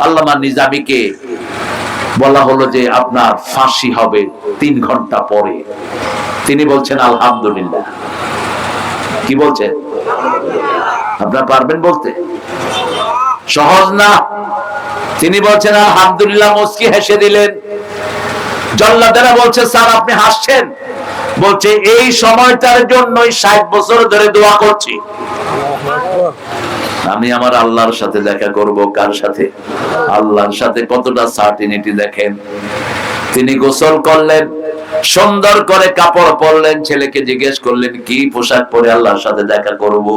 আল্লামা নিজামীকে বলা হলো যে আপনার ফাঁসি হবে 3 ঘন্টা পরে। তিনি বলছেন আলহামদুলিল্লাহ। কি বলছেন? আপনারা পারবেন বলতে? সহজ না। তিনি বলছেন আলহামদুলিল্লাহ, মুস্কি হেসে দিলেন। জল্লাদেরা বলছে স্যার আপনি হাসছেন? বলছে এই সময়টার জন্যই 60 বছর ধরে দোয়া করছি। আমি আমার আল্লাহর সাথে দেখা করব। কার সাথে? আল্লাহর সাথে। কতটা সার্টিনিটি দেখেন। তিনি গোসল করলেন, সুন্দর করে কাপড় পরলেন, ছেলেকে জিজ্ঞেস করলেন কি পোশাক পরে আল্লাহর সাথে দেখা করব।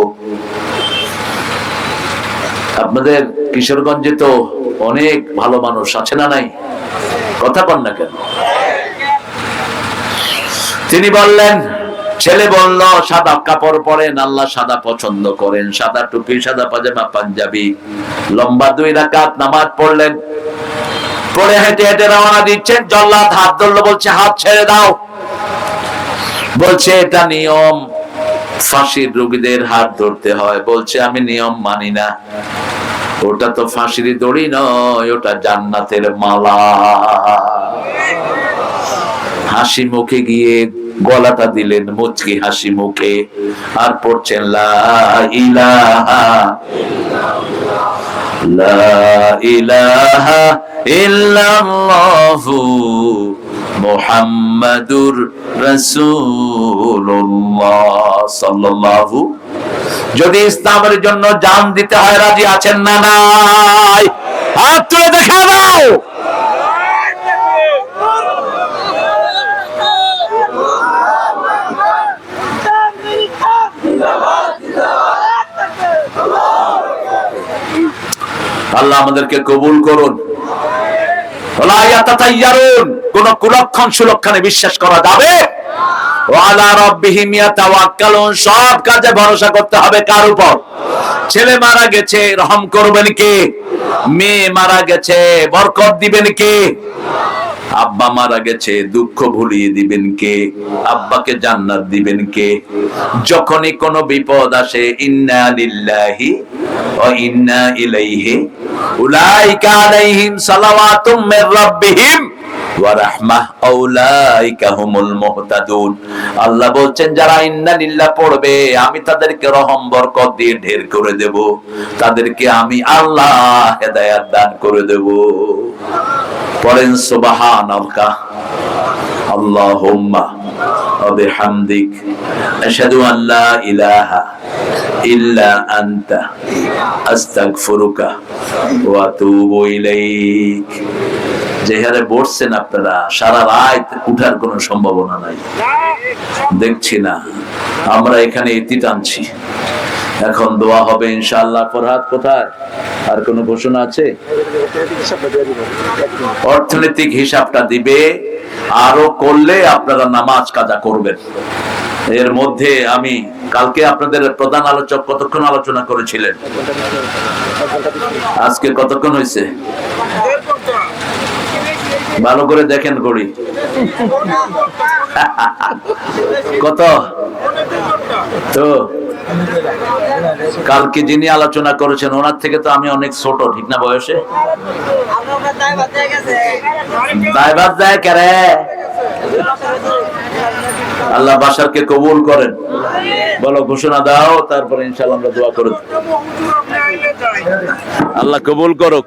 আপনাদের কিশোরগঞ্জে তো অনেক ভালো মানুষ আছে না নাই? কথা বল না কেন? তিনি বললেন, ছেলে বলল সাদা কাপড় পরেন, আল্লাহ সাদা পছন্দ করেন, সাদা টুপি, সাদা পাজামা, পাঞ্জাবি। লম্বা 2 রাকাত নামাজ পড়লেন, পরে হেঁটে হেঁটে রওনা দিচ্ছেন। জল্লাদ হাত ধরলো, বলছে হাত ছেড়ে দাও। বলছে এটা নিয়ম, ফাঁসির রোগীদের হাত ধরতে হয়। বলছে আমি নিয়ম মানি না, ওটা তো ফাঁসির দড়ি নয়, ওটা জান্নাতের মালা। হাসি মুখে গিয়ে গলাটা দিলেন মুচকি হাসি মুখে, আর পড়ছেন লা ইলাহা লা ইলাহা ইল্লাল্লাহু মুহাম্মাদুর রাসূলুল্লাহ সাল্লাল্লাহু। যদি ইসলামের জন্য জান দিতে হয় রাজি আছেন না নাই? হাত তুলে দেখা দাও। আল্লাহ আমাদেরকে কবুল করুন। কোন কুলক্ষণ সুলক্ষণে বিশ্বাস করা যাবে? ওয়ালা রাব্বিহিম ইয়াতাওয়াক্কালুন, সব কাজে ভরসা করতে হবে কার উপর? ছেলে মারা গেছে, রহম করবেন কে? মেয়ে মারা গেছে, বরকত দিবেন কে? আব্বা মারা গেছে, দুঃখ ভুলিয়ে দিবেন কে? আব্বাকে জান্নাত দিবেন কে? যখনই কোনো বিপদ আসে, ইন্না লিল্লাহি ওয়া ইন্না ইলাইহি, উলাইকা আলাইহিম সালাওয়াতুম মির রাব্বিহিম ওয়া রাহমাহ, উলাইকা হুমুল মুহতাদুন। আল্লাহ বলছেন যারা ইন্না লিল্লাহ পড়বে আমি তাদেরকে রহম বরকত দিয়ে ঢের করে দেব, তাদেরকে আমি আল্লাহ হেদায়েত দান করে দেব। পড়েন সুবহানাল্লাহ, আল্লাহুম্মা ওয়া বিহামদিক, আশহাদু আন লা ইলাহা ইল্লা আনতা, আস্তাগফিরুকা ওয়া আতুবু ইলাইক। যে হারে বসছেন আপনারা, সারা রাত উঠার কোনো সম্ভাবনা নাই, দেখছি না। আমরা এখানে ইতি টানছি, এখন দোয়া হবে ইনশাআল্লাহ। ফরহাদ কোথায়? আর কোন ঘোষণা আছে? অর্থনৈতিক হিসাবটা দিবে, আরো করলে আপনারা নামাজ কাজা করবেন। এর মধ্যে আমি কালকে আপনাদের প্রধান আলোচক কতক্ষণ আলোচনা করেছিলেন? আজকে কতক্ষণ হয়েছে? ভালো করে দেখেন ঘড়ি। কত? তো কালকে যিনি আলোচনা করেছেন ওনার থেকে তো আমি অনেক ছোট, ঠিক না বয়সে? দায়ভার যায় কেরে? আল্লাহ বাশারকে কবুল করেন। বলো ঘোষণা দাও, তারপরে ইনশাআল্লাহ আমরা দোয়া করব। আল্লাহ কবুল করুক।